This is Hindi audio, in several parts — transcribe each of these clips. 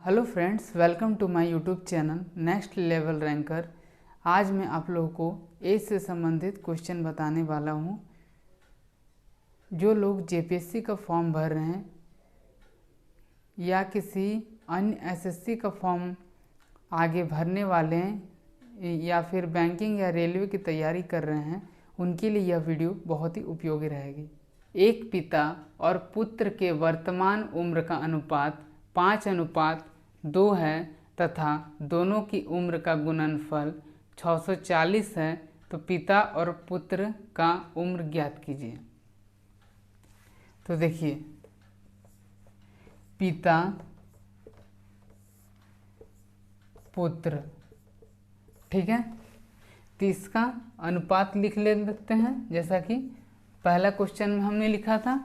Hello friends, welcome to my YouTube channel next level ranker. आज मैं आप लोगों को एज से संबंधित क्वेश्चन बताने वाला हूं। जो लोग जेपीएससी का फॉर्म भर रहे हैं या किसी अन्य एसएससी का फॉर्म आगे भरने वाले हैं या फिर बैंकिंग या रेलवे की तैयारी कर रहे हैं, उनके लिए यह वीडियो बहुत ही उपयोगी रहेगी। एक पिता और पुत्र के वर्तमान उम्र का अनुपात 5:2 है तथा दोनों की उम्र का गुणनफल 640 है, तो पिता और पुत्र का उम्र ज्ञात कीजिए। तो देखिए, पिता पुत्र, ठीक है, तो इसका अनुपात लिख लेते हैं। जैसा कि पहला क्वेश्चन में हमने लिखा था,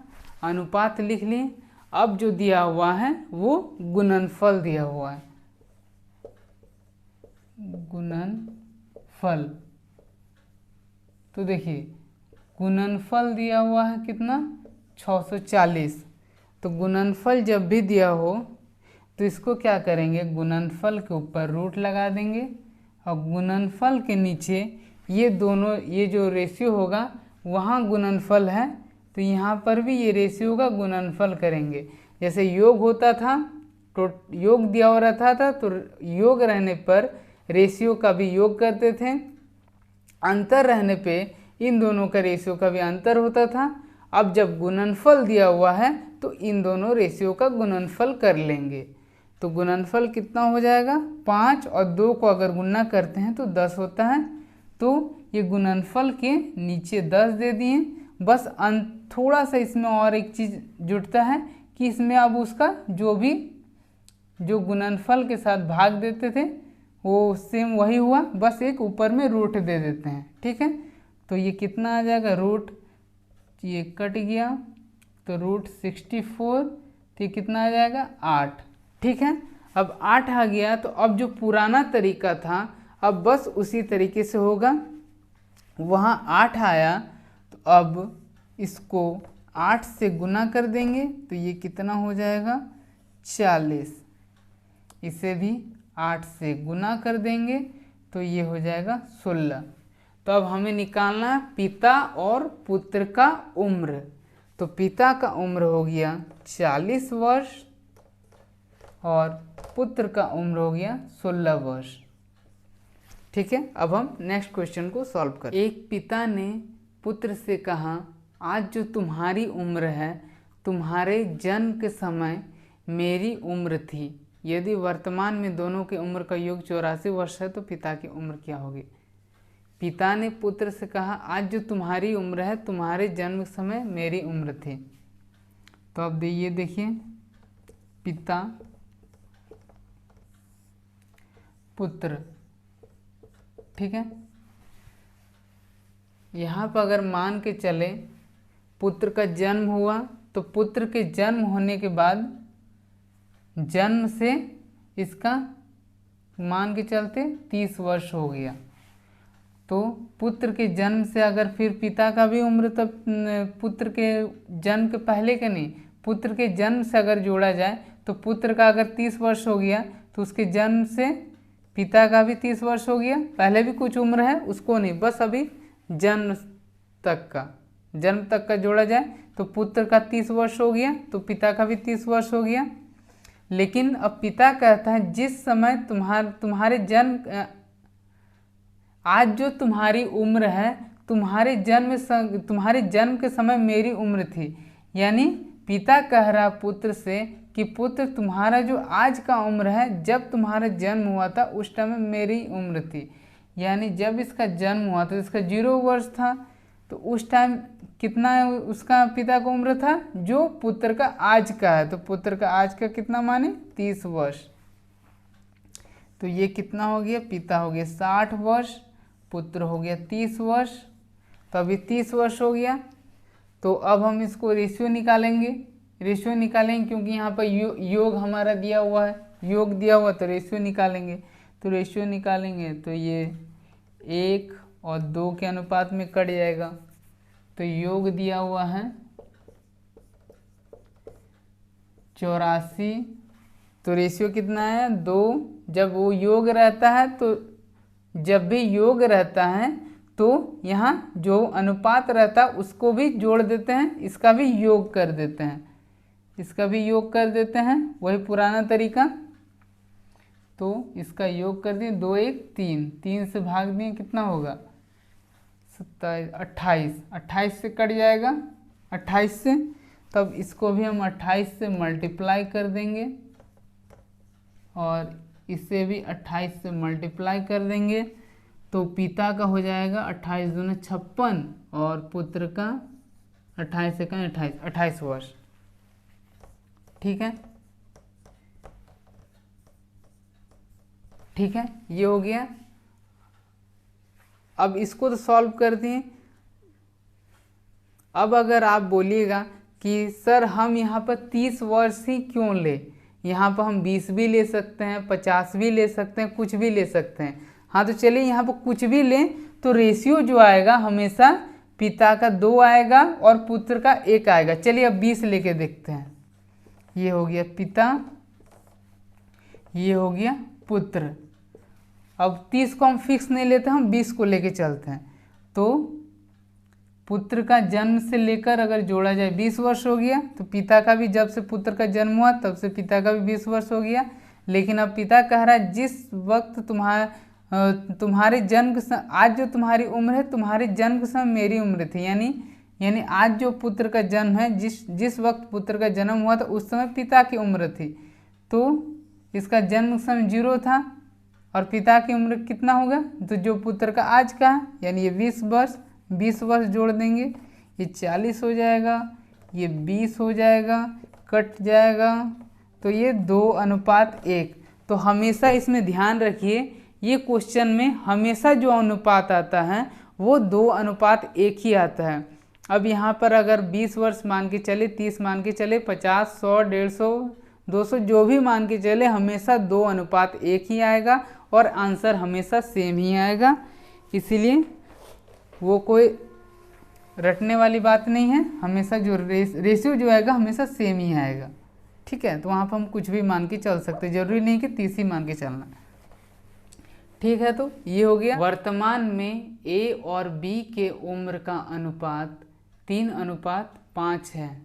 अनुपात लिख लिए। अब जो दिया हुआ है वो गुणनफल दिया हुआ है, गुणनफल। तो देखिए, गुणनफल दिया हुआ है कितना, 640। तो गुणनफल जब भी दिया हो तो इसको क्या करेंगे, गुणनफल के ऊपर रूट लगा देंगे और गुणनफल के नीचे ये दोनों, ये जो रेशियो होगा वहाँ गुणनफल है तो यहाँ पर भी ये रेशियो का गुणनफल करेंगे। जैसे योग होता था तो योग दिया हो रहता था तो योग रहने पर रेशियो का भी योग करते थे, अंतर रहने पे इन दोनों का रेशियो का भी अंतर होता था। अब जब गुणनफल दिया हुआ है तो इन दोनों रेशियो का गुणनफल कर लेंगे। तो गुणनफल कितना हो जाएगा, 5 और 2 को अगर गुणा करते हैं तो 10 होता है। तो ये गुणनफल के नीचे 10 दे दिए। बस थोड़ा सा इसमें और एक चीज़ जुड़ता है कि इसमें अब उसका जो गुणनफल के साथ भाग देते थे वो सेम वही हुआ, बस एक ऊपर में रूट दे देते हैं, ठीक है। तो ये कितना आ जाएगा, रूट, ये कट गया तो रूट 64, तो ये कितना आ जाएगा, 8, ठीक है। अब 8 आ गया तो अब जो पुराना तरीका था अब बस उसी तरीके से होगा। वहाँ 8 आया तो अब इसको 8 से गुना कर देंगे तो ये कितना हो जाएगा, 40। इसे भी 8 से गुना कर देंगे तो ये हो जाएगा 16। तो अब हमें निकालना है पिता और पुत्र का उम्र। तो पिता का उम्र हो गया 40 वर्ष और पुत्र का उम्र हो गया 16 वर्ष, ठीक है। अब हम नेक्स्ट क्वेश्चन को सॉल्व करें। एक पिता ने पुत्र से कहा, आज जो तुम्हारी उम्र है तुम्हारे जन्म के समय मेरी उम्र थी। यदि वर्तमान में दोनों की उम्र का योग 84 वर्ष है तो पिता की उम्र क्या होगी। पिता ने पुत्र से कहा, आज जो तुम्हारी उम्र है तुम्हारे जन्म के समय मेरी उम्र थी। तो अब ये देखिए, पिता पुत्र, ठीक है। यहाँ पर अगर मान के चले पुत्र का जन्म हुआ तो पुत्र के जन्म होने के बाद जन्म से इसका मान के चलते 30 वर्ष हो गया। तो पुत्र के जन्म से अगर फिर पिता का भी उम्र, तब पुत्र के जन्म के पहले के नहीं, पुत्र के जन्म से अगर जोड़ा जाए तो पुत्र का अगर 30 वर्ष हो गया तो उसके जन्म से पिता का भी 30 वर्ष हो गया। पहले भी कुछ उम्र है उसको नहीं, बस अभी जन्म तक का जोड़ा जाए तो पुत्र का 30 वर्ष हो गया तो पिता का भी 30 वर्ष हो गया। लेकिन अब पिता कहता है, जिस समय तुम्हारे जन्म, आज जो तुम्हारी उम्र है तुम्हारे जन्म के समय मेरी उम्र थी। यानी पिता कह रहा पुत्र से कि पुत्र, तुम्हारा जो आज का उम्र है, जब तुम्हारा जन्म हुआ था उस टाइम में मेरी उम्र थी। यानी जब इसका जन्म हुआ था इसका 0 वर्ष था, तो उस टाइम कितना उसका पिता का उम्र था, जो पुत्र का आज का है। तो पुत्र का आज का कितना माने, 30 वर्ष। तो ये कितना हो गया, पिता हो गया 60 वर्ष, पुत्र हो गया 30 वर्ष। तो अभी 30 वर्ष हो गया। तो अब हम इसको रेशियो निकालेंगे क्योंकि यहाँ पर योग हमारा दिया हुआ है, योग दिया हुआ तो रेशियो निकालेंगे। तो रेशियो निकालेंगे तो ये 1 और 2 के अनुपात में कट जाएगा। तो योग दिया हुआ है 84 तो रेशियो कितना है 2। जब वो योग रहता है तो जब भी योग रहता है तो यहाँ जो अनुपात रहता है उसको भी जोड़ देते हैं, इसका भी योग कर देते हैं, इसका भी योग कर देते हैं, वही पुराना तरीका। तो इसका योग कर दिए 2 1 3, 3 से भाग दिए कितना होगा 27 28, 28 से कट जाएगा 28 से, तब इसको भी हम 28 से मल्टीप्लाई कर देंगे और इसे भी 28 से मल्टीप्लाई कर देंगे। तो पिता का हो जाएगा 28 दूना 56 और पुत्र का 28 से कहीं 28 वर्ष। ठीक है, ठीक है, ये हो गया। अब इसको तो सॉल्व कर दिए। अब अगर आप बोलिएगा कि सर हम यहाँ पर 30 वर्ष ही क्यों ले, यहाँ पर हम 20 भी ले सकते हैं, 50 भी ले सकते हैं, कुछ भी ले सकते हैं। हाँ तो चलिए यहाँ पर कुछ भी लें तो रेशियो जो आएगा हमेशा पिता का 2 आएगा और पुत्र का 1 आएगा। चलिए अब 20 लेके देखते हैं। ये हो गया पिता, ये हो गया पुत्र। अब 30 को हम फिक्स नहीं लेते, हम 20 को लेके चलते हैं। तो पुत्र का जन्म से लेकर अगर जोड़ा जाए 20 वर्ष हो गया, तो पिता का भी जब से पुत्र का जन्म हुआ तब से पिता का भी 20 वर्ष हो गया। लेकिन अब पिता कह रहा है जिस वक्त तुम्हारे जन्म आज जो तुम्हारी उम्र है, तुम्हारे जन्म के समय मेरी उम्र थी, यानी आज जो पुत्र का जन्म है, जिस वक्त पुत्र का जन्म हुआ था उस समय पिता की उम्र थी। तो इसका जन्म समय 0 था और पिता की उम्र कितना होगा, तो जो पुत्र का आज का है यानी ये 20 वर्ष जोड़ देंगे, ये 40 हो जाएगा, ये 20 हो जाएगा, कट जाएगा, तो ये 2:1। तो हमेशा इसमें ध्यान रखिए, ये क्वेश्चन में हमेशा जो अनुपात आता है वो 2:1 ही आता है। अब यहाँ पर अगर 20 वर्ष मान के चले, 30 मान के चले, 50, 100, 150, 200 जो भी मान के चले, हमेशा 2:1 ही आएगा और आंसर हमेशा सेम ही आएगा। इसीलिए वो कोई रटने वाली बात नहीं है, हमेशा जो रेशियो जो आएगा हमेशा सेम ही आएगा। ठीक है, तो वहाँ पर हम कुछ भी मान के चल सकते, जरूरी नहीं कि 30 ही मान के चलना। ठीक है, तो ये हो गया। वर्तमान में A और B के उम्र का अनुपात 3:5 है।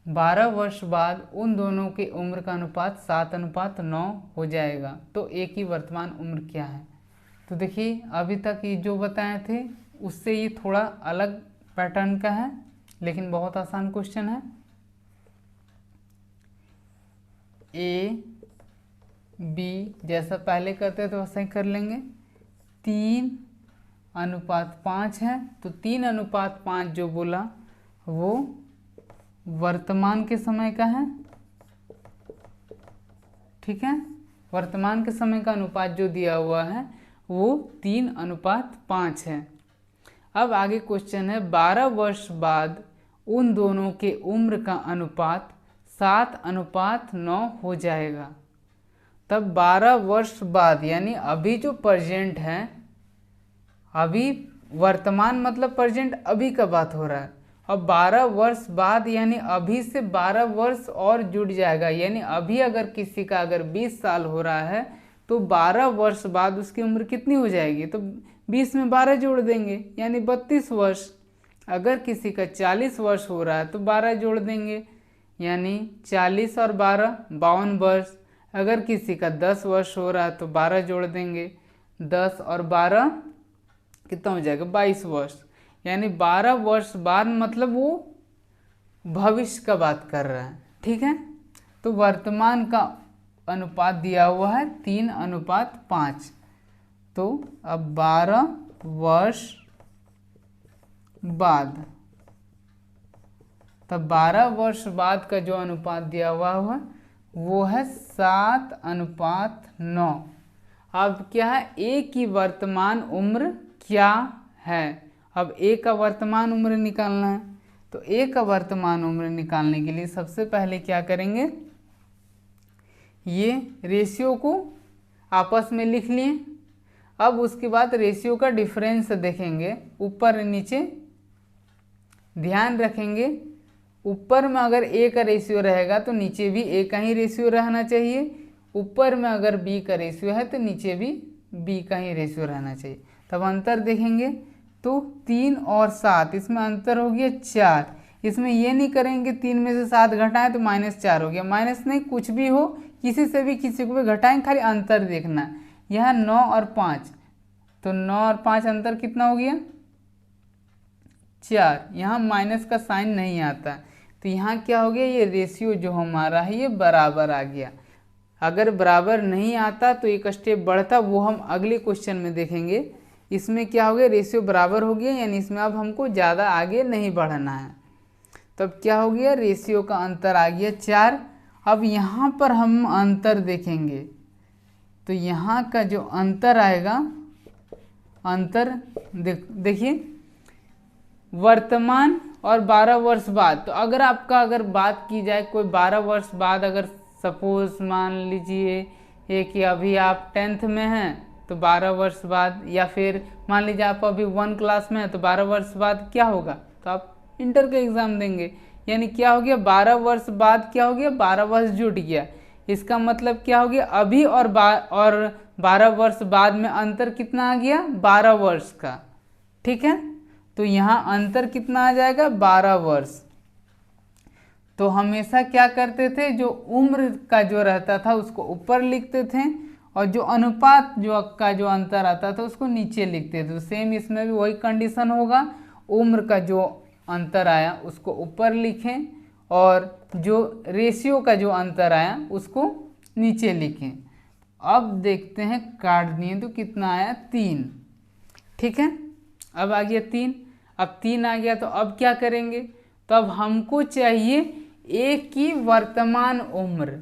12 वर्ष बाद उन दोनों के उम्र का अनुपात 7:9 हो जाएगा। तो A की वर्तमान उम्र क्या है? तो देखिए अभी तक ये जो बताए थे उससे ये थोड़ा अलग पैटर्न का है, लेकिन बहुत आसान क्वेश्चन है। A B जैसा पहले करते तो वैसा ही कर लेंगे। 3:5 है, तो 3:5 जो बोला वो वर्तमान के समय का है। ठीक है, वर्तमान के समय का अनुपात जो दिया हुआ है वो 3:5 है। अब आगे क्वेश्चन है 12 वर्ष बाद उन दोनों के उम्र का अनुपात 7:9 हो जाएगा। तब 12 वर्ष बाद यानी अभी जो प्रेजेंट है, अभी वर्तमान मतलब प्रेजेंट अभी का बात हो रहा है, अब 12 वर्ष बाद यानी अभी से 12 वर्ष और जुड़ जाएगा। यानी अभी अगर किसी का अगर 20 साल हो रहा है तो 12 वर्ष बाद उसकी उम्र कितनी हो जाएगी, तो 20 में 12 जोड़ देंगे यानी 32 वर्ष। अगर किसी का 40 वर्ष हो रहा है तो 12 जोड़ देंगे यानी 40 और 12 52 वर्ष। अगर किसी का 10 वर्ष हो रहा है तो 12 जोड़ देंगे, 10 और 12 कितना हो जाएगा 22 वर्ष। यानी 12 वर्ष बाद मतलब वो भविष्य का बात कर रहा है। ठीक है, तो वर्तमान का अनुपात दिया हुआ है 3:5। तो अब 12 वर्ष बाद, तब 12 वर्ष बाद का जो अनुपात दिया हुआ है वो है 7:9। अब क्या है, A की वर्तमान उम्र क्या है? अब A का वर्तमान उम्र निकालना है, तो A का वर्तमान उम्र निकालने के लिए सबसे पहले क्या करेंगे, ये रेशियो को आपस में लिख लिए। अब उसके बाद रेशियो का डिफरेंस देखेंगे, ऊपर नीचे ध्यान रखेंगे, ऊपर में अगर ए का रेशियो रहेगा तो नीचे भी ए का ही रेशियो रहना चाहिए, ऊपर में अगर बी का रेशियो है तो नीचे भी बी का ही रेशियो रहना चाहिए। तब अंतर देखेंगे तो 3 और 7, इसमें अंतर हो गया 4। इसमें ये नहीं करेंगे 3 में से 7 घटाएं तो -4 हो गया, माइनस नहीं, कुछ भी हो किसी से भी किसी को भी घटाएं, खाली अंतर देखना है। यहाँ 9 और 5, तो 9 और 5 अंतर कितना हो गया 4। यहाँ माइनस का साइन नहीं आता, तो यहाँ क्या हो गया, ये रेशियो जो हमारा है ये बराबर आ गया। अगर बराबर नहीं आता तो एक स्टेप बढ़ता, वो हम अगले क्वेश्चन में देखेंगे। इसमें क्या हो गया, रेशियो बराबर हो गया, यानी इसमें अब हमको ज़्यादा आगे नहीं बढ़ना है। तब क्या हो गया, रेशियो का अंतर आ गया 4। अब यहाँ पर हम अंतर देखेंगे तो यहाँ का जो अंतर आएगा, अंतर देखिए वर्तमान और 12 वर्ष बाद। तो अगर आपका अगर बात की जाए कोई 12 वर्ष बाद, अगर सपोज मान लीजिए ये कि अभी आप 10th में हैं तो 12 वर्ष बाद, या फिर मान लीजिए आप अभी 1 क्लास में हैं तो 12 वर्ष बाद क्या होगा, तो आप इंटर का एग्ज़ाम देंगे। यानी क्या हो गया, 12 वर्ष बाद क्या हो गया, 12 वर्ष जुट गया। इसका मतलब क्या हो गया, अभी और 12 वर्ष बाद में अंतर कितना आ गया, 12 वर्ष का। ठीक है, तो यहाँ अंतर कितना आ जाएगा, 12 वर्ष। तो हमेशा क्या करते थे, जो उम्र का जो रहता था उसको ऊपर लिखते थे, और जो अनुपात जो अंतर आता था उसको नीचे लिखते थे। तो सेम इसमें भी वही कंडीशन होगा, उम्र का जो अंतर आया उसको ऊपर लिखें, और जो रेशियो का जो अंतर आया उसको नीचे लिखें। अब देखते हैं, काट दिए तो कितना आया, 3। ठीक है, अब आ गया 3। अब 3 आ गया तो अब क्या करेंगे, तो अब हमको चाहिए ए की वर्तमान उम्र।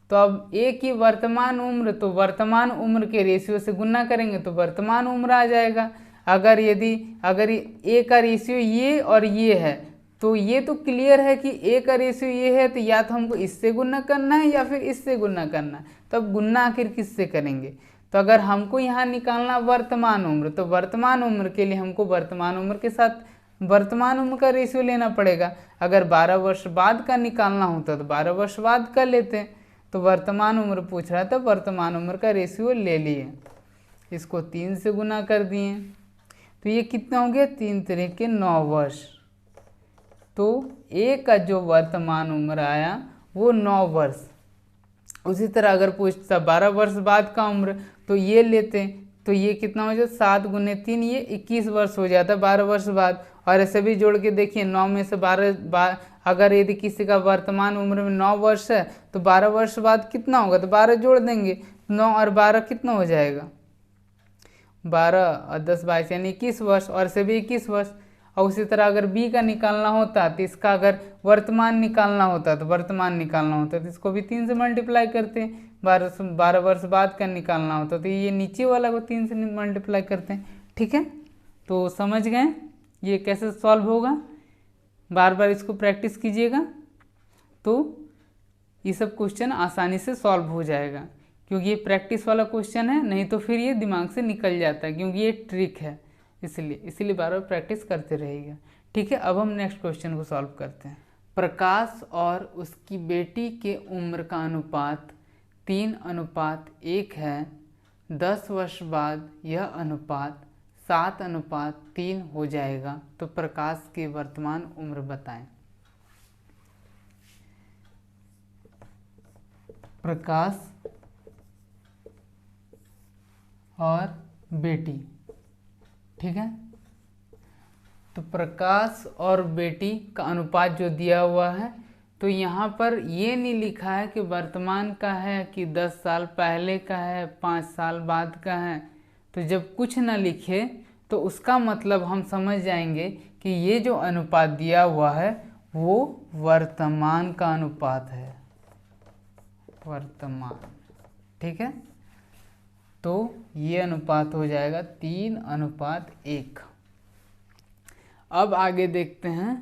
तो अब ए की वर्तमान उम्र, तो वर्तमान उम्र के रेशियो से गुना करेंगे तो वर्तमान उम्र आ जाएगा। अगर ए का रेशियो ये और ये है, तो ये तो क्लियर है कि ए का रेशियो ये है, तो या तो हमको इससे गुना करना है या फिर इससे गुना करना है। तो अब गुना आखिर किससे करेंगे, तो अगर हमको यहाँ निकालना वर्तमान उम्र, तो वर्तमान उम्र के लिए हमको वर्तमान उम्र के साथ वर्तमान उम्र का रेशियो लेना पड़ेगा। अगर 12 वर्ष बाद का निकालना होता तो 12 वर्ष बाद का लेते, तो वर्तमान उम्र पूछ रहा था, वर्तमान उम्र का रेशियो ले लिए, इसको 3 से गुना कर दिए, तो ये कितना हो गया, 3 3 के 9 वर्ष। तो ए का जो वर्तमान उम्र आया वो 9 वर्ष। उसी तरह अगर पूछता 12 वर्ष बाद का उम्र, तो ये लेते, तो ये कितना हो जाता, 7 गुने 3, ये 21 वर्ष हो जाता 12 वर्ष बाद। और ऐसे भी जोड़ के देखिए, 9 में से 12 अगर यदि किसी का वर्तमान उम्र में 9 वर्ष है तो 12 वर्ष बाद कितना होगा, तो 12 जोड़ देंगे, 9 और 12 कितना हो जाएगा, 12 और 10 22 यानी 21 वर्ष, और से भी 21 वर्ष। और उसी तरह अगर बी का निकालना होता तो इसका अगर वर्तमान निकालना होता तो इसको भी 3 से मल्टीप्लाई करते हैं। 12 वर्ष बाद का निकालना होता तो ये नीचे वाला को 3 से मल्टीप्लाई करते हैं। ठीक है, तो समझ गए ये कैसे सॉल्व होगा, बार बार इसको प्रैक्टिस कीजिएगा तो ये सब क्वेश्चन आसानी से सॉल्व हो जाएगा, क्योंकि ये प्रैक्टिस वाला क्वेश्चन है, नहीं तो फिर ये दिमाग से निकल जाता है, क्योंकि ये ट्रिक है, इसलिए बार बार प्रैक्टिस करते रहिएगा। ठीक है, अब हम नेक्स्ट क्वेश्चन को सॉल्व करते हैं। प्रकाश और उसकी बेटी के उम्र का अनुपात 3:1 है। 10 वर्ष बाद यह अनुपात 7:3 हो जाएगा, तो प्रकाश की वर्तमान उम्र बताएं। प्रकाश और बेटी, ठीक है, तो प्रकाश और बेटी का अनुपात जो दिया हुआ है, तो यहाँ पर ये नहीं लिखा है कि वर्तमान का है कि 10 साल पहले का है, 5 साल बाद का है। तो जब कुछ ना लिखे तो उसका मतलब हम समझ जाएंगे कि ये जो अनुपात दिया हुआ है वो वर्तमान का अनुपात है, वर्तमान। ठीक है, तो ये अनुपात हो जाएगा 3:1। अब आगे देखते हैं,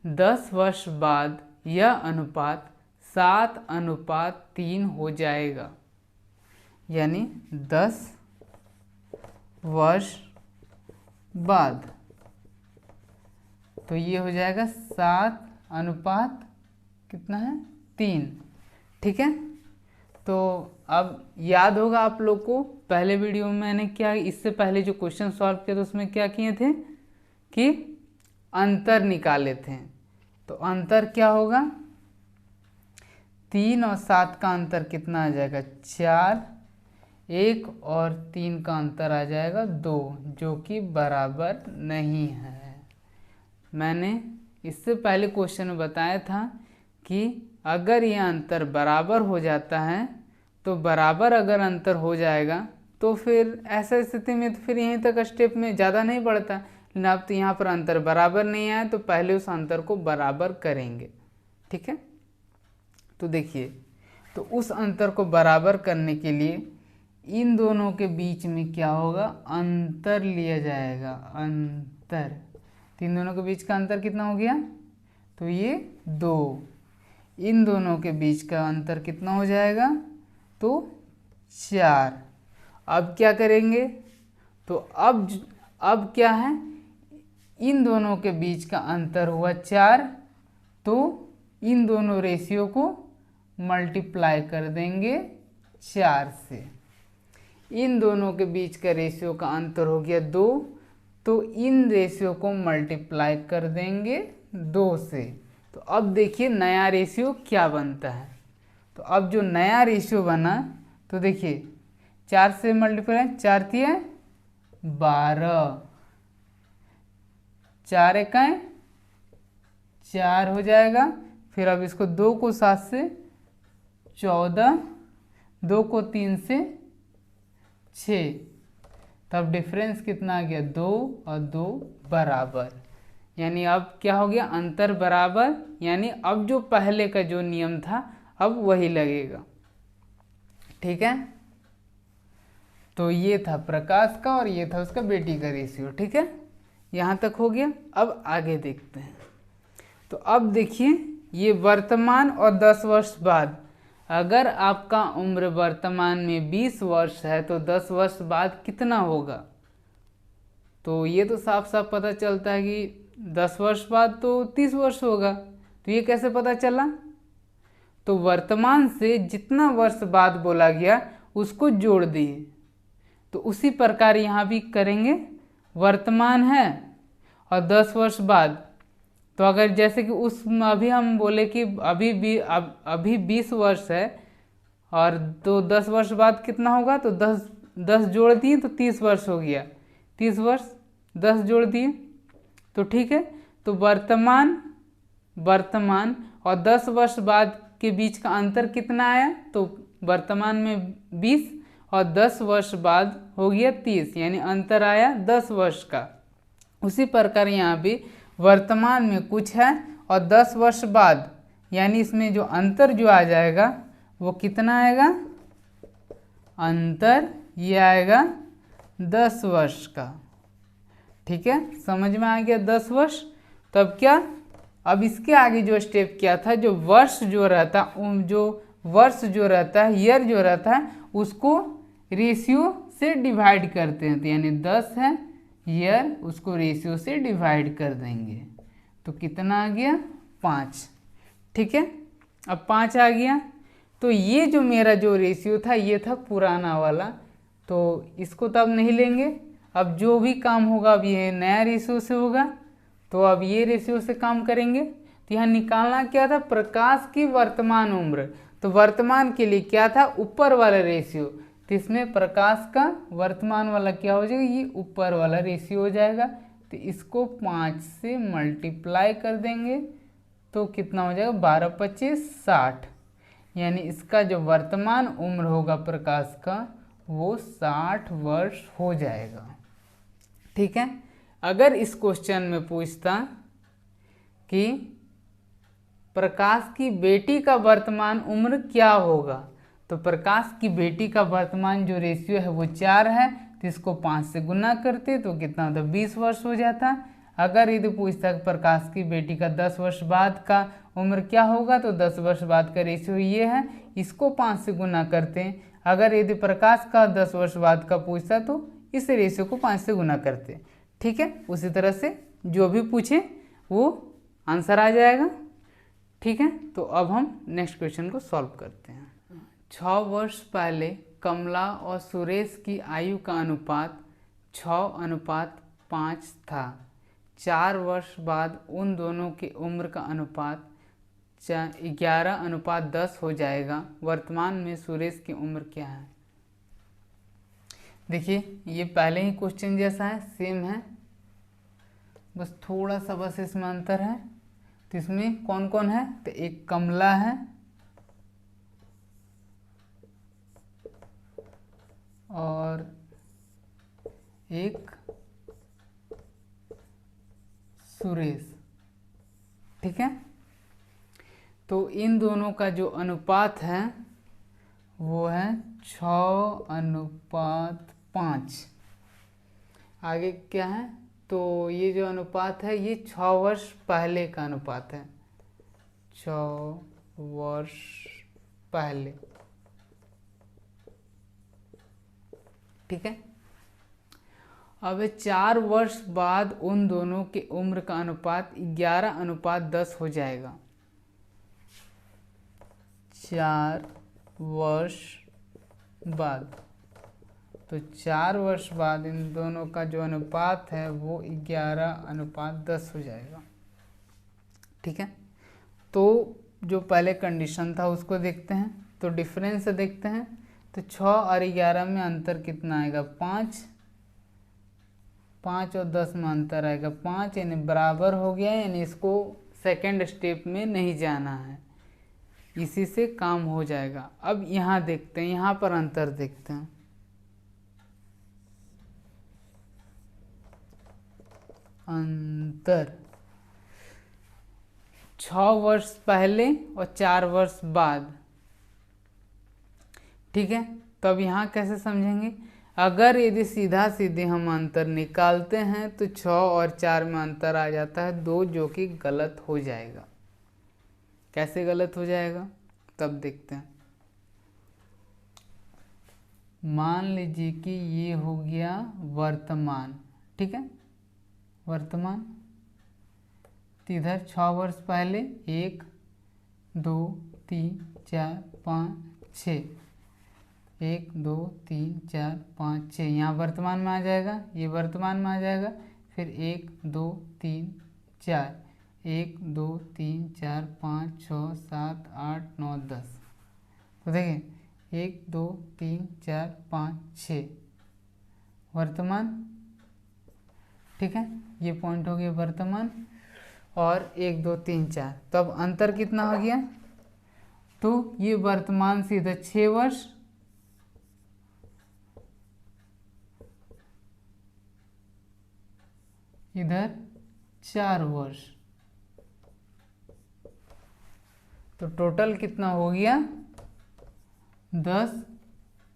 10 वर्ष बाद यह अनुपात 7:3 हो जाएगा, यानी 10 वर्ष बाद, तो ये हो जाएगा 7 अनुपात कितना है 3। ठीक है, तो अब याद होगा आप लोग को पहले वीडियो में मैंने क्या, इससे पहले जो क्वेश्चन सॉल्व किया तो उसमें क्या किए थे कि अंतर निकाले थे। तो अंतर क्या होगा, 3 और 7 का अंतर कितना आ जाएगा 4, 1 और 3 का अंतर आ जाएगा 2, जो कि बराबर नहीं है। मैंने इससे पहले क्वेश्चन में बताया था कि अगर यह अंतर बराबर हो जाता है तो बराबर अगर अंतर हो जाएगा तो फिर ऐसा स्थिति में तो फिर यहीं तक स्टेप में ज़्यादा नहीं बढ़ता, लेकिन अब तो यहाँ पर अंतर बराबर नहीं आया तो पहले उस अंतर को बराबर करेंगे। ठीक है, तो देखिए, तो उस अंतर को बराबर करने के लिए इन दोनों के बीच में क्या होगा, अंतर लिया जाएगा। अंतर, इन दोनों के बीच का अंतर कितना हो गया, तो ये 2। इन दोनों के बीच का अंतर कितना हो जाएगा, तो 4। अब क्या करेंगे, तो अब क्या है, इन दोनों के बीच का अंतर हुआ 4, तो इन दोनों रेशियो को मल्टीप्लाई कर देंगे 4 से। इन दोनों के बीच का रेशियो का अंतर हो गया 2, तो इन रेशियो को मल्टीप्लाई कर देंगे 2 से। तो अब देखिए नया रेशियो क्या बनता है। तो अब जो नया रेशियो बना, तो देखिए 4 से मल्टीप्लाई, 4 तिया 12, 4 इकाई 4 हो जाएगा। फिर अब इसको 2 को 7 से 14, 2 को 3 से 6, तब डिफरेंस कितना आ गया 2 और 2 बराबर। यानी अब क्या हो गया, अंतर बराबर, यानी अब जो पहले का जो नियम था अब वही लगेगा। ठीक है, तो ये था प्रकाश का और ये था उसका बेटी का रेशियो। ठीक है, यहाँ तक हो गया। अब आगे देखते हैं। तो अब देखिए, ये वर्तमान और 10 वर्ष बाद, अगर आपका उम्र वर्तमान में 20 वर्ष है तो 10 वर्ष बाद कितना होगा। तो ये तो साफ साफ पता चलता है कि 10 वर्ष बाद तो 30 वर्ष होगा। तो ये कैसे पता चला, तो वर्तमान से जितना वर्ष बाद बोला गया उसको जोड़ दिए। तो उसी प्रकार यहाँ भी करेंगे, वर्तमान है और 10 वर्ष बाद, तो अगर जैसे कि उस अभी हम बोले कि अभी 20 वर्ष है और तो 10 वर्ष बाद कितना होगा, तो 10 जोड़ दिए तो 30 वर्ष हो गया, 30 वर्ष 10 जोड़ दिए तो ठीक है। तो वर्तमान और 10 वर्ष बाद के बीच का अंतर कितना आया, तो वर्तमान में 20 और 10 वर्ष बाद हो गया 30, यानी अंतर आया 10 वर्ष का। उसी प्रकार यहाँ भी वर्तमान में कुछ है और 10 वर्ष बाद, यानी इसमें जो अंतर जो आ जाएगा वो कितना आएगा, अंतर ये आएगा 10 वर्ष का। ठीक है, समझ में आ गया 10 वर्ष। तब क्या, अब इसके आगे जो स्टेप क्या था, जो वर्ष जो रहता है, ईयर जो रहता है, उसको रेशियो से डिवाइड करते हैं। तो यानी 10 है ईयर, उसको रेशियो से डिवाइड कर देंगे तो कितना आ गया 5। ठीक है, अब 5 आ गया। तो ये जो मेरा जो रेशियो था ये था पुराना वाला, तो इसको तो अब नहीं लेंगे। अब जो भी काम होगा अब ये नया रेशियो से होगा, तो अब ये रेशियो से काम करेंगे। तो यहाँ निकालना क्या था, प्रकाश की वर्तमान उम्र। तो वर्तमान के लिए क्या था, ऊपर वाला रेशियो, तो इसमें प्रकाश का वर्तमान वाला क्या हो जाएगा, ये ऊपर वाला रेशियो हो जाएगा। तो इसको 5 से मल्टीप्लाई कर देंगे तो कितना हो जाएगा, 12 25 60, यानी इसका जो वर्तमान उम्र होगा प्रकाश का वो 60 वर्ष हो जाएगा। ठीक है, अगर इस क्वेश्चन में पूछता कि प्रकाश की बेटी का वर्तमान उम्र क्या होगा, तो प्रकाश की बेटी का वर्तमान जो रेशियो है वो 4 है, तो इसको 5 से गुना करते तो कितना होता, 20 वर्ष हो जाता। अगर यदि पूछता कि प्रकाश की बेटी का 10 वर्ष बाद का उम्र क्या होगा, तो 10 वर्ष बाद का रेशियो ये है, इसको 5 से गुना करते हैं। अगर यदि प्रकाश का 10 वर्ष बाद का पूछता तो इस रेशियो को 5 से गुना करते। ठीक है, उसी तरह से जो भी पूछे वो आंसर आ जाएगा। ठीक है, तो अब हम नेक्स्ट क्वेश्चन को सॉल्व करते हैं। 6 वर्ष पहले कमला और सुरेश की आयु का अनुपात 6:5 था। 4 वर्ष बाद उन दोनों की उम्र का अनुपात 11:10 हो जाएगा। वर्तमान में सुरेश की उम्र क्या है? देखिए ये पहले ही क्वेश्चन जैसा है, सेम है, बस थोड़ा सा बस इसमें अंतर है। तो इसमें कौन कौन है? तो एक कमला है और एक सुरेश, ठीक है। तो इन दोनों का जो अनुपात है वो है 6:5। आगे क्या है? तो ये जो अनुपात है ये 6 वर्ष पहले का अनुपात है, 6 वर्ष पहले, ठीक है। अब 4 वर्ष बाद उन दोनों की उम्र का अनुपात 11:10 हो जाएगा। 4 वर्ष बाद, तो 4 वर्ष बाद इन दोनों का जो अनुपात है वो 11:10 हो जाएगा, ठीक है। तो जो पहले कंडीशन था उसको देखते हैं, तो डिफरेंस देखते हैं। तो 6 और 11 में अंतर कितना आएगा? 5। 5 और 10 में अंतर आएगा 5, यानी बराबर हो गया, यानी इसको सेकेंड स्टेप में नहीं जाना है, इसी से काम हो जाएगा। अब यहाँ देखते हैं, यहाँ पर अंतर देखते हैं। अंतर 6 वर्ष पहले और 4 वर्ष बाद, ठीक है। तो अब यहाँ कैसे समझेंगे? अगर यदि सीधा सीधे हम अंतर निकालते हैं तो 6 और 4 में अंतर आ जाता है 2, जो कि गलत हो जाएगा। कैसे गलत हो जाएगा तब देखते हैं। मान लीजिए कि ये हो गया वर्तमान, ठीक है, वर्तमान। तो इधर 6 वर्ष पहले 1 2 3 4 5 6, 1 2 3 4 5 6, यहाँ वर्तमान में आ जाएगा, ये वर्तमान में आ जाएगा। फिर 1 2 3 4, 1 2 3 4 5 6 7 8 9 10। तो देखिए 1 2 3 4 5 6 वर्तमान, ठीक है। ये पॉइंट हो गया वर्तमान, और 1 2 3 4, तब अंतर कितना हो गया? तो ये वर्तमान से इधर 6 वर्ष, इधर 4 वर्ष, तो टोटल कितना हो गया? 10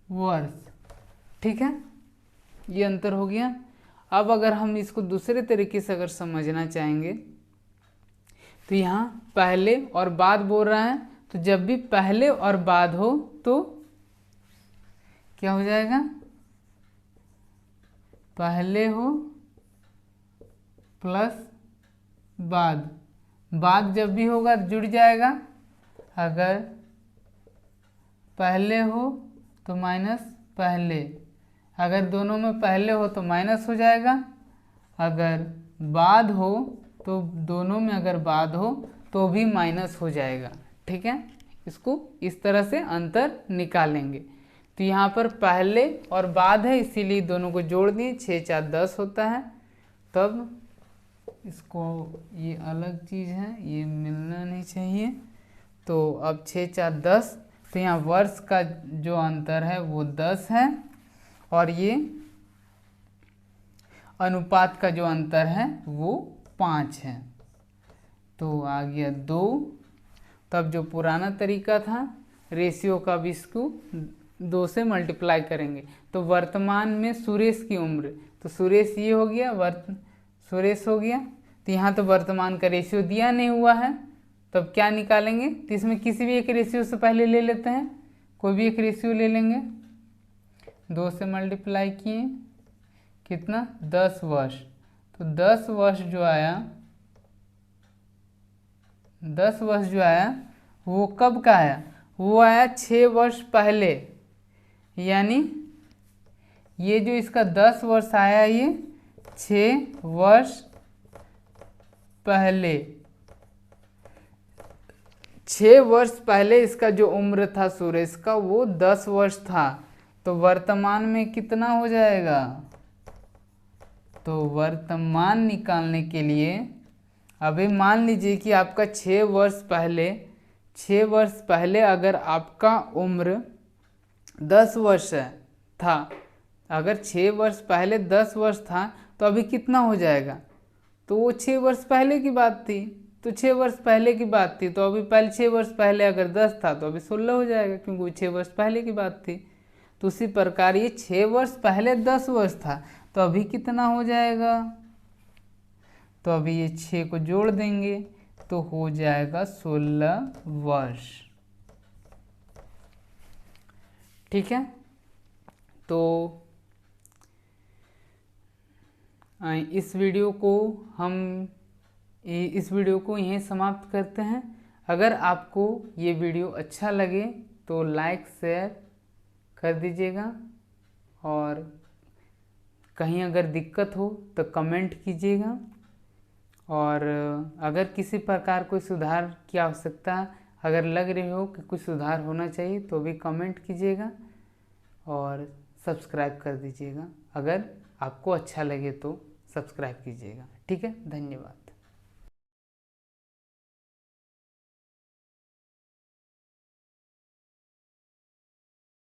वर्ष, ठीक है। ये अंतर हो गया। अब अगर हम इसको दूसरे तरीके से अगर समझना चाहेंगे तो यहाँ पहले और बाद बोल रहा है, तो जब भी पहले और बाद हो तो क्या हो जाएगा? पहले हो प्लस बाद, बाद जब भी होगा जुड़ जाएगा। अगर पहले हो तो माइनस पहले, अगर दोनों में पहले हो तो माइनस हो जाएगा। अगर बाद हो तो दोनों में अगर बाद हो तो भी माइनस हो जाएगा, ठीक है। इसको इस तरह से अंतर निकालेंगे। तो यहाँ पर पहले और बाद है, इसीलिए दोनों को जोड़ दिए, 6 4 10 होता है। तब इसको, ये अलग चीज़ है, ये मिलना नहीं चाहिए। तो अब 6 4 10, तो यहाँ वर्ष का जो अंतर है वो 10 है, और ये अनुपात का जो अंतर है वो 5 है। तो आ गया 2। तब जो पुराना तरीका था रेशियो का, भी इसको 2 से मल्टीप्लाई करेंगे। तो वर्तमान में सुरेश की उम्र, तो सुरेश ये हो गया, सुरेश हो गया। तो यहाँ तो वर्तमान का रेशियो दिया नहीं हुआ है, तब क्या निकालेंगे? तो इसमें किसी भी एक रेशियो से पहले ले लेते हैं, कोई भी एक रेशियो ले लेंगे। 2 से मल्टीप्लाई किए, कितना? 10 वर्ष। तो 10 वर्ष जो आया 10 वर्ष जो आया वो कब का आया, वो आया 6 वर्ष पहले, यानी ये जो इसका 10 वर्ष आया ये 6 वर्ष पहले, 6 वर्ष पहले इसका जो उम्र था सुरेश का वो 10 वर्ष था। तो वर्तमान में कितना हो जाएगा, तो वर्तमान निकालने के लिए अभी मान लीजिए कि आपका 6 वर्ष पहले अगर आपका उम्र 10 वर्ष था, अगर 6 वर्ष पहले 10 वर्ष था तो अभी कितना हो जाएगा, तो वो 6 वर्ष पहले की बात थी, तो 6 वर्ष पहले की बात थी, तो अभी पहले 6 वर्ष पहले अगर 10 था तो अभी 16 हो जाएगा, क्योंकि वो 6 वर्ष पहले की बात थी। तो उसी प्रकार ये 6 वर्ष पहले 10 वर्ष था, तो अभी कितना हो जाएगा, तो अभी ये 6 को जोड़ देंगे तो हो जाएगा 16 वर्ष। ठीक है, तो इस वीडियो को यहीं समाप्त करते हैं। अगर आपको ये वीडियो अच्छा लगे तो लाइक शेयर कर दीजिएगा, और कहीं अगर दिक्कत हो तो कमेंट कीजिएगा, और अगर किसी प्रकार कोई सुधार की आवश्यकता अगर लग रही हो कि कुछ सुधार होना चाहिए तो भी कमेंट कीजिएगा, और सब्सक्राइब कर दीजिएगा। अगर आपको अच्छा लगे तो सब्सक्राइब कीजिएगा। ठीक है, धन्यवाद।